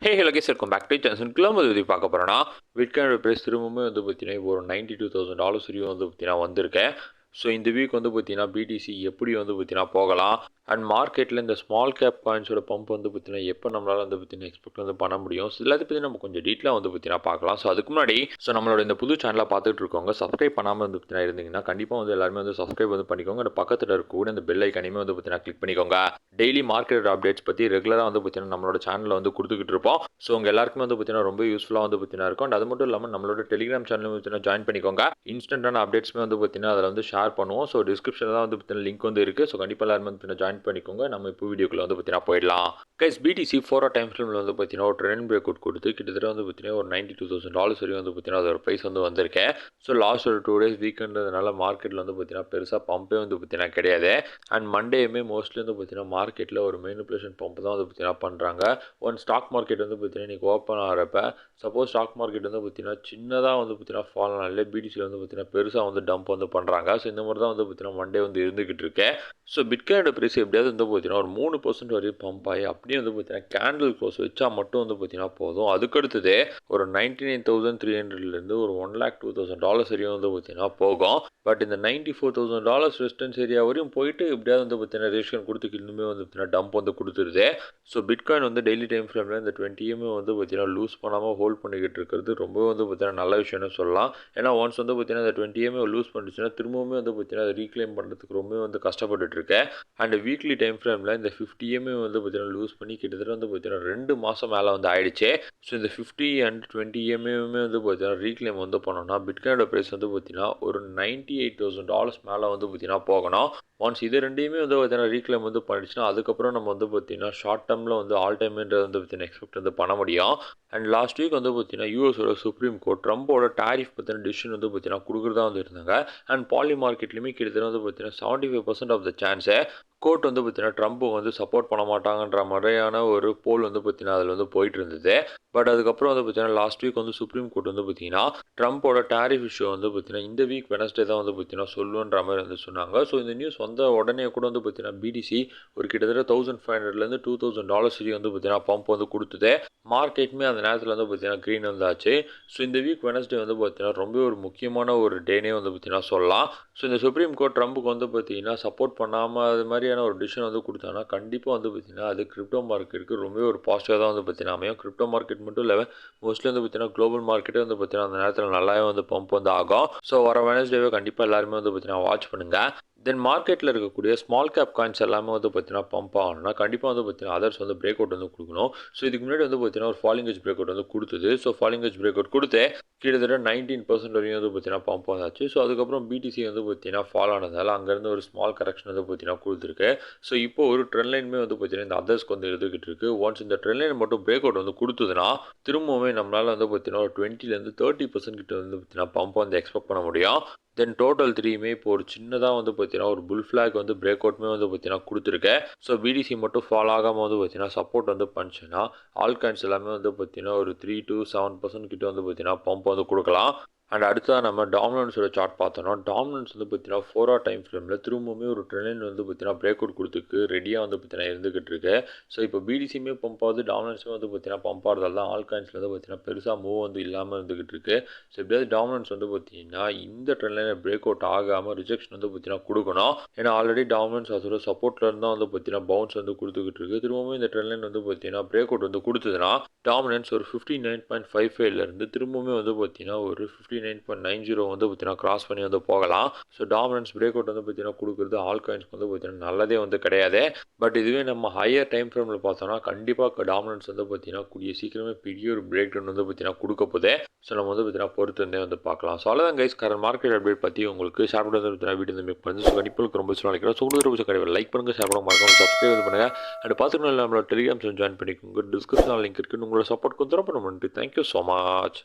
Hello guys, welcome back to சான்சன் கிளம்ப பற்றி பார்க்க போகிறோன்னா பிட்காயினோட ப்ரைஸ் திரும்பவுமே வந்து பார்த்தீங்கன்னா இப்போ ஒரு $92,000 வரையும் வந்து பார்த்தீங்கன்னா வந்திருக்கேன். ஸோ இந்த வீக் வந்து பார்த்தீங்கன்னா பிடிசி எப்படி வந்து பார்த்தீங்கன்னா போகலாம் அண்ட் மார்க்கெட்டில் இந்த ஸ்மால் கேப் காயின்ஸோட பம்ப் வந்து பார்த்தீங்கன்னா எப்போ நம்மளால் வந்து பார்த்தீங்கன்னா எக்ஸ்பெக்ட் வந்து பண்ண முடியும். ஸோ எல்லாத்தையும் பற்றி நம்ம கொஞ்சம் டீட்டெயிலாக வந்து பார்த்தீங்கன்னா பார்க்கலாம். ஸோ அதுக்கு முன்னாடி நம்மளோட இந்த புது சேனலை பார்த்துட்டு இருக்கவங்க சப்ஸ்கிரைப் பண்ணாமல் வந்து பார்த்தீங்கன்னா இருந்தீங்கன்னா கண்டிப்பாக வந்து எல்லாருமே வந்து சப்ஸ்கிரைப் வந்து பண்ணிக்கோங்க. அந்த பக்கத்தில் இருக்கக்கூடிய இந்த பெல் ஐக்கனையுமே வந்து பார்த்தீங்கன்னா கிளிக் பண்ணிக்கோங்க. டெய்லி மார்க்கெட் அப்டேட்ஸ் பற்றி ரெகுலராக வந்து பார்த்தீங்கன்னா நம்மளோட சேனலில் வந்து கொடுத்துக்கிட்டு இருப்போம். ஸோ உங்கள் எல்லாருக்குமே வந்து பார்த்தீங்கன்னா ரொம்ப யூஸ்ஃபுல்லாக வந்து பார்த்தீங்கன்னா இருக்கும். அண்ட் அது மட்டும் இல்லாமல் நம்மளோட டெலிகிராம் சேனல் பார்த்தீங்கன்னா ஜாயின் பண்ணிக்கோங்க. இன்ஸ்டன்டான அப்டேட்ஸ்மே வந்து பார்த்தீங்கன்னா அதில் வந்து ஷேர் பண்ணுவோம். ஸோ டிஸ்கிரிப்ஷனில் தான் வந்து பார்த்தீங்கன்னா லிங்க் வந்து இருக்குது. ஸோ கண்டிப்பாக எல்லாருமே வந்து பார்த்தீங்கன்னா ஜாயின் பண்ணிக்கோங்க. நம்ம இப்போ வீடியோக்குள்ள வந்து பார்த்தீங்கன்னா போயிடலாம். கைஸ், பிடிசி 4 டைம் ஃபிலிமில் வந்து பார்த்தீங்கன்னா ஒரு ட்ரெண்ட் பிரேக் அவுட் கொடுத்து கிட்டத்தட்ட வந்து பார்த்தீங்கன்னா ஒரு $92,000 வரையும் வந்து பார்த்தீங்கன்னா அதோட ப்ரைஸ் வந்து வந்திருக்கேன். ஸோ லாஸ்ட் ஒரு 2 டேஸ் வீக்கெண்டுனால மார்க்கெட்டில் வந்து பார்த்தீங்கன்னா பெருசாக பம்பே வந்து பார்த்தீங்கன்னா கிடையாது. அண்ட் மண்டேயுமே மோஸ்ட்லி வந்து பார்த்தீங்கன்னா மார்க்கெட்டில் ஒரு மேனிபுலேஷன் பம்ப் தான் வந்து பார்த்தீங்கன்னா பண்ணுறாங்க. ஒன் ஸ்டாக் மார்க்கெட் வந்து பார்த்தீங்கன்னா இன்றைக்கி ஓப்பன் ஆகிறப்ப சப்போஸ் ஸ்டாக் மார்க்கெட் வந்து பார்த்தீங்கன்னா சின்னதாக வந்து பார்த்தீங்கன்னா ஃபால் ஆனாலே பிடிசியில் வந்து பார்த்தீங்கன்னா பெருசாக வந்து டம்ப் வந்து பண்ணுறாங்க. ஸோ இந்த மாதிரி தான் வந்து பார்த்தீங்கன்னா மண்டே வந்து இருந்துக்கிட்டு இருக்கேன். ஸோ பிட்காயினோட ப்ரைஸ் எப்படியாவது வந்து பார்த்தீங்கன்னா ஒரு 3% வரையும் பம்ப் ஆகி அப்படியே வந்து பார்த்தீங்கன்னா கேண்டில் க்ளோஸ் வச்சா மட்டும் வந்து பார்த்தீங்கன்னா போதும். அதுக்கடுத்தது ஒரு 99,300லேருந்து ஒரு $102,000 வரையும் வந்து பார்த்தீங்கன்னா போகும். பட் இந்த $94,000 ரெசிஸ்டன்ஸ் ஏரியா வரையும் போயிட்டு எப்படியாவது வந்து பார்த்தீங்கன்னா ரெஜிஸ்ட்ரேஷன் கொடுத்து இன்னுமே வந்து பார்த்தீங்கன்னா டம்ப் வந்து கொடுத்துருது. ஸோ பிட்காயின் வந்து டெய்லி டைம் ஃப்ரேமில் இந்த 20 வந்து பார்த்தீங்கன்னா லூஸ் பண்ணாமல் ஹோல்ட் பண்ணிக்கிட்டு இருக்கிறது ரொம்பவே வந்து பார்த்தீங்கன்னா நல்ல விஷயம்னு சொல்லலாம். ஏன்னா ஒன்ஸ் வந்து பார்த்தீங்கன்னா இந்த 20 லூஸ் பண்ணிச்சுன்னா திரும்பவுமே வந்து பார்த்தீங்கன்னா அதை ரீக்ளைம் பண்ணுறதுக்கு ரொம்பவே வந்து கஷ்டப்பட்டுட்டு இருக்கேன். அண்ட் வீக்லி டைம் ஃப்ரேமில் இந்த 50 வந்து பார்த்தீங்கன்னா லூஸ் பண்ணி கிட்டத்தட்ட வந்து பார்த்தீங்கன்னா 2 மாதம் மேலே வந்து ஆயிடுச்சு. ஸோ இந்த 50 அண்ட் 20 வந்து பார்த்தீங்கன்னா ரீக்ளைம் வந்து பண்ணோம்னா பிட்காயினோட ப்ரைஸ் வந்து பார்த்தீங்கன்னா ஒரு $98,000 மேலே வந்து பார்த்தீங்கன்னா போகணும். ஒன்ஸ் இது ரெண்டையுமே வந்து பார்த்தீங்கன்னா ரீக்ளைம் வந்து பண்ணிடுச்சுன்னா அதுக்கப்புறம் நம்ம வந்து பார்த்தீங்கன்னா ஷார்ட் டேர்மில் வந்து ஆல் டைம்ன்றது வந்து பார்த்தீங்கன்னா எக்ஸ்பெக்ட் வந்து பண்ண முடியும். அண்ட் லாஸ்ட் வீக் வந்து பார்த்தீங்கன்னா யூஎஸோட சுப்ரீம் கோர்ட் ட்ரம்போட டாரிஃப் பற்றின டிசிஷன் வந்து பார்த்தீங்கன்னா கொடுக்குறதா வந்து இருந்தாங்க. அண்ட் பாலி மார்க்கெட்லையுமே கிட்டத்தட்ட வந்து பார்த்தீங்கன்னா 75% ஆஃப் த சான்ஸை கோர்ட் வந்து பார்த்தீங்கன்னா ட்ரம்ப் வந்து சப்போர்ட் பண்ண மாட்டாங்கன்ற மாதிரியான ஒரு போல் வந்து பார்த்தீங்கன்னா அதில் வந்து போயிட்டு இருந்தது. பட் அதுக்கப்புறம் வந்து பார்த்தீங்கன்னா லாஸ்ட் வீக் வந்து சுப்ரீம் கோர்ட் வந்து பார்த்தீங்கன்னா ட்ரம்ப்போட டாரிஃப் இஷ்யூ வந்து பார்த்தீங்கன்னா இந்த வீக் வெனஸ்டே தான் வந்து பார்த்தீங்கன்னா சொல்லுன்ற மாதிரி வந்து சொன்னாங்க. ஸோ இந்த நியூஸ் வந்த உடனே கூட வந்து பார்த்தீங்கன்னா பிடிசி ஒரு கிட்டத்தட்ட $1,500லேருந்து $2,000 வந்து பார்த்தீங்கன்னா பம்ப் வந்து கொடுத்தது. மார்க்கெட்டுமே அந்த நேரத்தில் வந்து பார்த்தீங்கன்னா க்ரீன் வந்தாச்சு. ஸோ இந்த வீக் வெனஸ்டே வந்து பார்த்தீங்கன்னா ரொம்ப ஒரு முக்கியமான ஒரு டேனே வந்து பார்த்தீங்கன்னா சொல்லலாம். ஸோ இந்த சுப்ரீம் கோர்ட் ட்ரம்ப்புக்கு வந்து பார்த்தீங்கன்னா சப்போர்ட் பண்ணாமல் அது மாதிரியான ஒரு டிசிஷன் வந்து கொடுத்தாங்கன்னா கண்டிப்பாக வந்து பார்த்தீங்கன்னா அது கிரிப்டோ மார்க்கெட்டுக்கு ரொம்பவே ஒரு பாசிட்டிவாக தான் வந்து பார்த்தீங்கன்னா அமையும். கிரிப்டோ மார்க்கெட் மட்டும் இல்லை, மோஸ்ட்லி வந்து பார்த்தீங்கன்னா குளோபல் மார்க்கெட்டே வந்து பார்த்தீங்கன்னா அந்த நேரத்தில் நல்லாவே வந்து பம்ப் வந்து ஆகும். ஸோ வர வெனஸ்டேவே கண்டிப்பாக எல்லாருமே வந்து பார்த்தீங்கன்னா வாட்ச் பண்ணுங்கள். தென் மார்க்கெட்டில் இருக்கக்கூடிய ஸ்மால் கேப் காயின்ஸ் எல்லாமே வந்து பார்த்தீங்கன்னா பம்ப் ஆகணும்னா கண்டிப்பாக வந்து பார்த்தீங்கன்னா அதர்ஸ் வந்து பிரேக் அவுட் வந்து கொடுக்கணும். ஸோ இதுக்கு முன்னாடி வந்து பார்த்தீங்கன்னா ஒரு ஃபாலிங் எட்ஜ் பிரேக் அவுட் வந்து கொடுத்தது. So falling edge break out கொடுத்து கிட்டத்தட்ட 19% வரையும் வந்து பார்த்தீங்கன்னா பம்ப் வந்தாச்சு. ஸோ அதுக்கப்புறம் பிடிசி வந்து பார்த்தீங்கன்னா ஃபால் ஆனதால் அங்கேருந்து ஒரு ஸ்மால் கரெக்ஷன் வந்து பார்த்தீங்கன்னா கொடுத்துருக்கு. ஸோ இப்போ ஒரு ட்ரெண்ட் லைனுமே வந்து பார்த்தீங்கன்னா இந்த அதர்ஸ்க்கு வந்து இருந்துகிட்டு இருக்கு. ஒன்ஸ் இந்த ட்ரெண்ட் லைன் மட்டும் பிரேக் அவுட் வந்து கொடுத்ததுன்னா திரும்பவுமே நம்மளால் வந்து பார்த்தீங்கன்னா ஒரு 20லேருந்து 30% கிட்ட வந்து பார்த்தீங்கன்னா பம்ப் வந்து எக்ஸ்பெக்ட் பண்ண முடியும். தென் டோட்டல் 3மே இப்போ ஒரு சின்னதாக வந்து பார்த்தீங்கன்னா ஒரு புல் ஃப்ளாக் வந்து பிரேக் அவுட்மே வந்து பார்த்தீங்கன்னா கொடுத்துருக்கேன். ஸோ பிடிசி மட்டும் ஃபால் ஆகாமல் வந்து பார்த்தீங்கன்னா சப்போர்ட் வந்து பண்ணிச்சுன்னா ஆல் காயின்ஸ் எல்லாமே வந்து பார்த்தீங்கன்னா ஒரு 3 to 7% கிட்ட வந்து பார்த்தீங்கன்னா பம்ப் வந்து கொடுக்கலாம். அண்ட் அடுத்ததாக நம்ம டாமினன்ஸோட சார்ட் பார்த்தோம்னா டாமினன்ஸ் வந்து பார்த்தீங்கன்னா 4 டைம் ஃப்ரேமில் திரும்பவுமே ஒரு ட்ரெண்ட் வந்து பார்த்தீங்கன்னா பிரேக் அவுட் கொடுத்துருக்கு ரெடியாக வந்து பார்த்தீங்கன்னா இருந்துகிட்டு இருக்கு. ஸோ இப்போ பிடிசியுமே பம்ப் ஆகுது, டாமினன்ஸுமே வந்து பார்த்தீங்கன்னா பம்ப் ஆகிறதால தான் ஆல் காயின்ஸில் வந்து பார்த்தீங்கன்னா பெருசாக மூவ் வந்து இல்லாமல் இருந்துகிட்டு இருக்கு. ஸோ எப்படியாவது டாமினன்ஸ் வந்து பார்த்தீங்கன்னா இந்த ட்ரெண்ட் லைனை பிரேக் அவுட் ஆகாமல் ரிஜெக்ஷன் வந்து பார்த்தீங்கன்னா கொடுக்கணும். ஏன்னா ஆல்ரெடி டாமினன்ஸ் அதோட சப்போர்ட்ல இருந்தால் வந்து பார்த்தீங்கன்னா பவுன்ஸ் வந்து கொடுத்துக்கிட்டு இருக்கு. திரும்பவும் இந்த ட்ரெண்ட் லைன் வந்து பார்த்தீங்கன்னா பிரேக் அவுட் வந்து கொடுத்ததுன்னா டாமினன்ஸ் ஒரு 59.55லேருந்து திரும்பவுமே வந்து பார்த்தீங்கன்னா ஒரு 59.90 வந்து பார்த்தீங்கன்னா கிராஸ் பண்ணி வந்து போகலாம். ஸோ டாமினன்ஸ் பிரேக் அவுட் வந்து பார்த்தீங்கன்னா கொடுக்குறது ஆல் காயின்ஸ்க்கு வந்து பார்த்தீங்கன்னா நல்லதே வந்து கிடையாது. பட் இதுவே நம்ம ஹையர் டைம் ஃப்ரேமில் பார்த்தோம்னா கண்டிப்பாக டாமினன்ஸ் வந்து பார்த்தீங்கன்னா கூடிய சீக்கிரமே பெரிய ஒரு பிரேக் டவுன் வந்து பார்த்தீங்கன்னா கொடுக்க போதே. ஸோ நம்ம வந்து பார்த்தீங்கன்னா பொறுத்து வந்து பார்க்கலாம். ஸோ அவ்வளோதான் கைஸ், கரண்ட் மார்க்கெட் அப்டேட் பற்றி உங்களுக்கு ஷேர் பண்ணுறது பார்த்தீங்கன்னா வீடியோ வந்து மேக் பண்ணி ஸோ கண்டிப்பாக ரொம்ப நினைக்கிறேன். ஸோ உங்களுக்கு ரொம்ப கிடையாது, லைக் பண்ணுங்கள், ஷேர் பண்ண மறக்காம சப்ஸ்கிரைப் வந்து பண்ணுங்கள். அண்ட் பார்த்துக்கணும் நம்மளோட டெலிகிராம் ஜாயின் பண்ணிக்கோங்க. டிஸ்கிரிப்ஷன் லிங்க் இருக்குது. உங்களோட சப்போர்ட் கொஞ்சம் ரொம்ப நன்றி. Thank you so much.